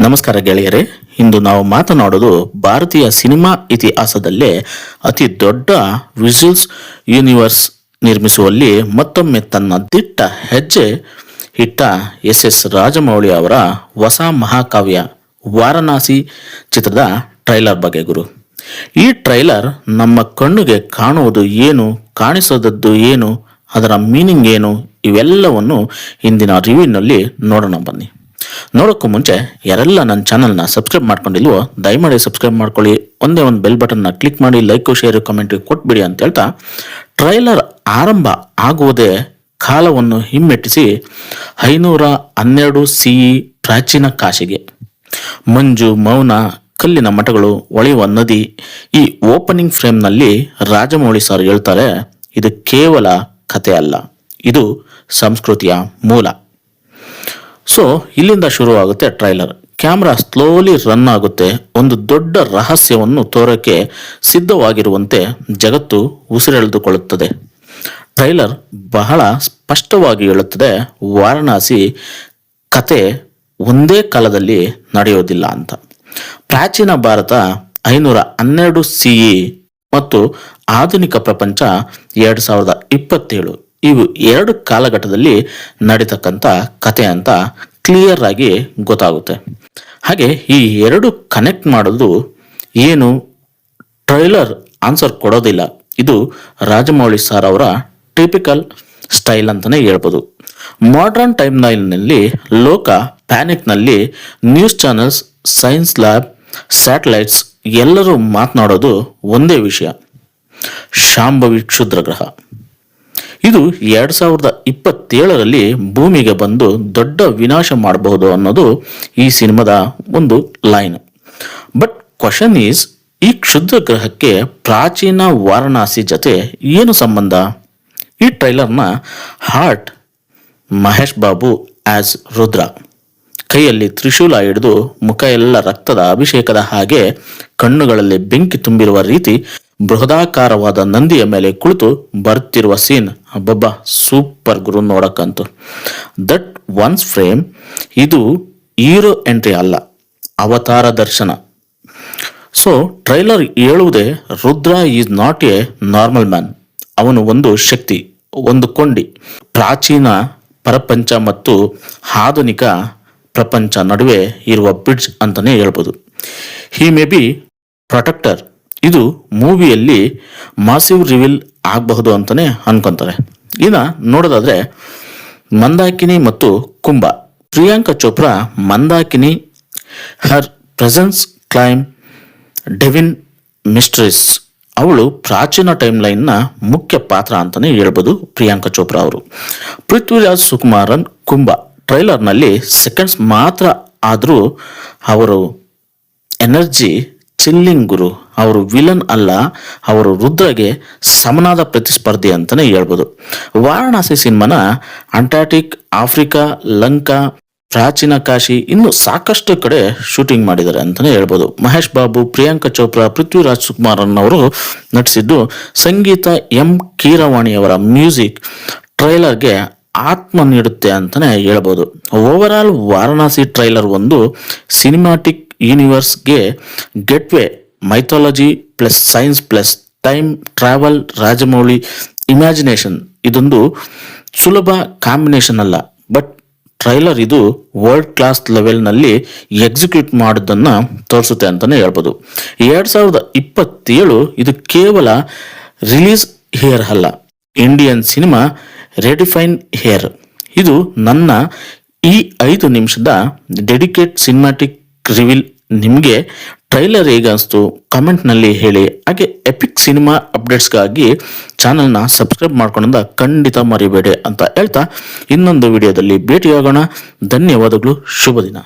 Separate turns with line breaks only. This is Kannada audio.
ನಮಸ್ಕಾರ ಗೆಳೆಯರೇ, ಇಂದು ನಾವು ಮಾತನಾಡೋದು ಭಾರತೀಯ ಸಿನಿಮಾ ಇತಿಹಾಸದಲ್ಲೇ ಅತಿ ದೊಡ್ಡ ವಿಜುವಲ್ಸ್ ಯೂನಿವರ್ಸ್ ನಿರ್ಮಿಸುವಲ್ಲಿ ಮತ್ತೊಮ್ಮೆ ತನ್ನ ದಿಟ್ಟ ಹೆಜ್ಜೆ ಇಟ್ಟ ಎಸ್ ರಾಜಮೌಳಿ ಅವರ ಹೊಸ ಮಹಾಕಾವ್ಯ ವಾರಣಾಸಿ ಚಿತ್ರದ ಟ್ರೈಲರ್ ಬಗ್ಗೆ ಗುರು. ಈ ಟ್ರೈಲರ್ ನಮ್ಮ ಕಣ್ಣಿಗೆ ಕಾಣುವುದು ಏನು, ಕಾಣಿಸೋದದ್ದು ಏನು, ಅದರ ಮೀನಿಂಗ್ ಏನು, ಇವೆಲ್ಲವನ್ನು ಇಂದಿನ ರಿವ್ಯೂನಲ್ಲಿ ನೋಡೋಣ ಬನ್ನಿ. ನೋಡೋಕ್ಕೂ ಮುಂಚೆ ಯಾರೆಲ್ಲ ನನ್ನ ಚಾನಲ್ನ ಸಬ್ಸ್ಕ್ರೈಬ್ ಮಾಡ್ಕೊಂಡಿಲ್ವೋ ದಯಮಾಡಿ ಸಬ್ಸ್ಕ್ರೈಬ್ ಮಾಡ್ಕೊಳ್ಳಿ. ಒಂದೇ ಒಂದು ಬೆಲ್ ಬಟನ್ನ ಕ್ಲಿಕ್ ಮಾಡಿ ಲೈಕ್ ಶೇರ್ ಕಮೆಂಟ್ ಕೊಟ್ಬಿಡಿ ಅಂತ ಹೇಳ್ತಾ, ಟ್ರೈಲರ್ ಆರಂಭ ಆಗುವುದೇ ಕಾಲವನ್ನು ಹಿಮ್ಮೆಟ್ಟಿಸಿ 512 CE ಪ್ರಾಚೀನ ಕಾಶಿಗೆ. ಮಂಜು, ಮೌನ, ಕಲ್ಲಿನ ಮಠಗಳು, ಒಳೆಯುವ ನದಿ. ಈ ಓಪನಿಂಗ್ ಫ್ರೇಮ್ನಲ್ಲಿ ರಾಜಮೌಳಿ ಸರ್ ಹೇಳ್ತಾರೆ, ಇದು ಕೇವಲ ಕಥೆ ಅಲ್ಲ, ಇದು ಸಂಸ್ಕೃತಿಯ ಮೂಲ. ಸೊ ಇಲ್ಲಿಂದ ಶುರು ಆಗುತ್ತೆ ಟ್ರೈಲರ್. ಕ್ಯಾಮ್ರಾ ಸ್ಲೋಲಿ ರನ್ ಆಗುತ್ತೆ. ಒಂದು ದೊಡ್ಡ ರಹಸ್ಯವನ್ನು ತೋರಕ್ಕೆ ಸಿದ್ಧವಾಗಿರುವಂತೆ ಜಗತ್ತು ಉಸಿರೆಳೆದುಕೊಳ್ಳುತ್ತದೆ. ಟ್ರೈಲರ್ ಬಹಳ ಸ್ಪಷ್ಟವಾಗಿ ಹೇಳುತ್ತದೆ, ವಾರಣಾಸಿ ಕತೆ ಒಂದೇ ಕಾಲದಲ್ಲಿ ನಡೆಯೋದಿಲ್ಲ ಅಂತ. ಪ್ರಾಚೀನ ಭಾರತ 512 CE ಮತ್ತು ಆಧುನಿಕ ಪ್ರಪಂಚ 2027 ಇವು ಎರಡು ಕಾಲಘಟ್ಟದಲ್ಲಿ ನಡೀತಕ್ಕಂಥ ಕತೆ ಅಂತ ಕ್ಲಿಯರ್ ಆಗಿ ಗೊತ್ತಾಗುತ್ತೆ. ಹಾಗೆ ಈ ಎರಡು ಕನೆಕ್ಟ್ ಮಾಡೋದು ಏನು, ಟ್ರೈಲರ್ ಆನ್ಸರ್ ಕೊಡೋದಿಲ್ಲ. ಇದು ರಾಜಮೌಳಿ ಸರ್ ಅವರ ಟಿಪಿಕಲ್ ಸ್ಟೈಲ್ ಅಂತಲೇ ಹೇಳ್ಬೋದು. ಮಾಡರ್ನ್ ಟೈಮ್ಲೈನ್ನಲ್ಲಿ ಲೋಕ ಪ್ಯಾನಿಕ್ನಲ್ಲಿ news channels, science lab, satellites ಎಲ್ಲರೂ ಮಾತನಾಡೋದು ಒಂದೇ ವಿಷಯ, ಶಾಂಭವಿ ಕ್ಷುದ್ರ ಗ್ರಹ. ಇದು 2027 ಭೂಮಿಗೆ ಬಂದು ದೊಡ್ಡ ವಿನಾಶ ಮಾಡಬಹುದು ಅನ್ನೋದು ಈ ಸಿನಿಮಾದ ಒಂದು ಲೈನ್. ಬಟ್ ಕ್ವಶನ್ ಈಸ್, ಈ ಕ್ಷುದ್ರ ಗ್ರಹಕ್ಕೆ ಪ್ರಾಚೀನ ವಾರಣಾಸಿ ಜೊತೆ ಏನು ಸಂಬಂಧ? ಈ ಟ್ರೈಲರ್ನ ಹಾರ್ಟ್ ಮಹೇಶ್ ಬಾಬು ಆಸ್ ರುದ್ರ, ಕೈಯಲ್ಲಿ ತ್ರಿಶೂಲ ಹಿಡಿದು ಮುಖ ಎಲ್ಲ ರಕ್ತದ ಅಭಿಷೇಕದ ಹಾಗೆ, ಕಣ್ಣುಗಳಲ್ಲಿ ಬೆಂಕಿ ತುಂಬಿರುವ ರೀತಿ, ಬೃಹದಾಕಾರವಾದ ನಂದಿಯ ಮೇಲೆ ಕುಳಿತು ಬರುತ್ತಿರುವ ಸೀನ್ ಅಬ್ಬಬ್ಬ ಸೂಪರ್ ಗುರು ನೋಡಕ್ಕಂತೂ. That one's frame. ಇದು ಹೀರೋ ಎಂಟ್ರಿ ಅಲ್ಲ, ಅವತಾರ ದರ್ಶನ. ಸೊ ಟ್ರೈಲರ್ ಹೇಳುವುದೇ, Rudra is not a normal man. ಅವನು ಒಂದು ಶಕ್ತಿ, ಒಂದು ಕೊಂಡಿ. ಪ್ರಾಚೀನ ಪ್ರಪಂಚ ಮತ್ತು ಆಧುನಿಕ ಪ್ರಪಂಚ ನಡುವೆ ಇರುವ ಬ್ರಿಡ್ಜ್ ಅಂತಾನೆ ಹೇಳ್ಬೋದು. ಹಿ ಮೇ ಬಿ ಪ್ರೊಟೆಕ್ಟರ್. ಇದು ಮೂವಿಯಲ್ಲಿ ಮಾಸಿವ್ ರಿವೀಲ್ ಆಗಬಹುದು ಅಂತಾನೆ ಅನ್ಕೊಂತಾರೆ. ಇನ್ನು ನೋಡೋದಾದ್ರೆ ಮಂದಾಕಿನಿ ಮತ್ತು ಕುಂಭ. ಪ್ರಿಯಾಂಕಾ ಚೋಪ್ರಾ ಮಂದಾಕಿನಿ, ಹರ್ ಪ್ರೆಸೆನ್ಸ್ ಕ್ಲೈಮ್ ಡೆವಿನ್ ಮಿಸ್ಟ್ರೆಸ್. ಅವಳು ಪ್ರಾಚೀನ ಟೈಮ್ ಲೈನ್ನ ಮುಖ್ಯ ಪಾತ್ರ ಅಂತಾನೆ ಹೇಳ್ಬೋದು ಪ್ರಿಯಾಂಕಾ ಚೋಪ್ರಾ ಅವರು. ಪೃಥ್ವಿರಾಜ್ ಸುಕುಮಾರನ್ ಕುಂಭ. ಟ್ರೈಲರ್ನಲ್ಲಿ ಸೆಕೆಂಡ್ಸ್ ಮಾತ್ರ ಆದರೂ ಅವರು ಎನರ್ಜಿ ಚಿಲ್ಲಿಂಗ್ ಗುರು. ಅವರು ವಿಲನ್ ಅಲ್ಲ, ಅವರು ರುದ್ರಗೆ ಸಮನಾದ ಪ್ರತಿಸ್ಪರ್ಧಿ ಅಂತಾನೆ ಹೇಳ್ಬೋದು. ವಾರಣಾಸಿ ಸಿನಿಮಾನ ಅಂಟಾರ್ಟಿಕ್, ಆಫ್ರಿಕಾ, ಲಂಕಾ, ಪ್ರಾಚೀನ ಕಾಶಿ, ಇನ್ನು ಸಾಕಷ್ಟು ಕಡೆ ಶೂಟಿಂಗ್ ಮಾಡಿದ್ದಾರೆ ಅಂತಾನೆ ಹೇಳ್ಬೋದು. ಮಹೇಶ್ ಬಾಬು, ಪ್ರಿಯಾಂಕಾ ಚೋಪ್ರಾ, ಪೃಥ್ವಿರಾಜ್ ಸುಕುಮಾರನ್ ಅವರು ನಟಿಸಿದ್ದು. ಸಂಗೀತ ಎಂ ಕೀರವಾಣಿಯವರ ಮ್ಯೂಸಿಕ್ ಟ್ರೈಲರ್ಗೆ ಆತ್ಮ ನೀಡುತ್ತೆ ಅಂತಾನೆ ಹೇಳ್ಬೋದು. ಓವರ್ ಆಲ್ ವಾರಣಾಸಿ ಟ್ರೈಲರ್ ಒಂದು ಸಿನಿಮಾಟಿಕ್ ಯೂನಿವರ್ಸ್ಗೆ gateway. Mythology plus science plus time travel, Rajamouli imagination. ಇದೊಂದು ಸುಲಭ ಕಾಂಬಿನೇಷನ್ ಅಲ್ಲ, ಬಟ್ ಟ್ರೈಲರ್ ಇದು ವರ್ಲ್ಡ್ ಕ್ಲಾಸ್ ಲೆವೆಲ್ನಲ್ಲಿ ಎಕ್ಸಿಕ್ಯೂಟ್ ಮಾಡೋದನ್ನು ತೋರಿಸುತ್ತೆ ಅಂತಾನೆ ಹೇಳ್ಬೋದು. 2027 ಇದು ಕೇವಲ ರಿಲೀಸ್ ಹಿಯರ್ ಅಲ್ಲ, ಇಂಡಿಯನ್ ಸಿನಿಮಾ ರೆಡಿಫೈನ್ ಹಿಯರ್. ಇದು ನನ್ನ ಈ 5 ನಿಮಿಷದ ಡೆಡಿಕೇಟ್ ಸಿನಿಮ್ಯಾಟಿಕ್ ರಿವೀಲ್. ನಿಮಗೆ ಟ್ರೈಲರ್ ಹೇಗೆ ಅನಿಸ್ತು ಕಮೆಂಟ್ನಲ್ಲಿ ಹೇಳಿ. ಹಾಗೆ ಎಪಿಕ್ ಸಿನಿಮಾ ಅಪ್ಡೇಟ್ಸ್ಗಾಗಿ ಚಾನಲ್ನ ಸಬ್ಸ್ಕ್ರೈಬ್ ಮಾಡ್ಕೊಂಡ ಖಂಡಿತ ಮರಿಬೇಡಿ ಅಂತ ಹೇಳ್ತಾ ಇನ್ನೊಂದು ವಿಡಿಯೋದಲ್ಲಿ ಭೇಟಿಯಾಗೋಣ. ಧನ್ಯವಾದಗಳು, ಶುಭ ದಿನ.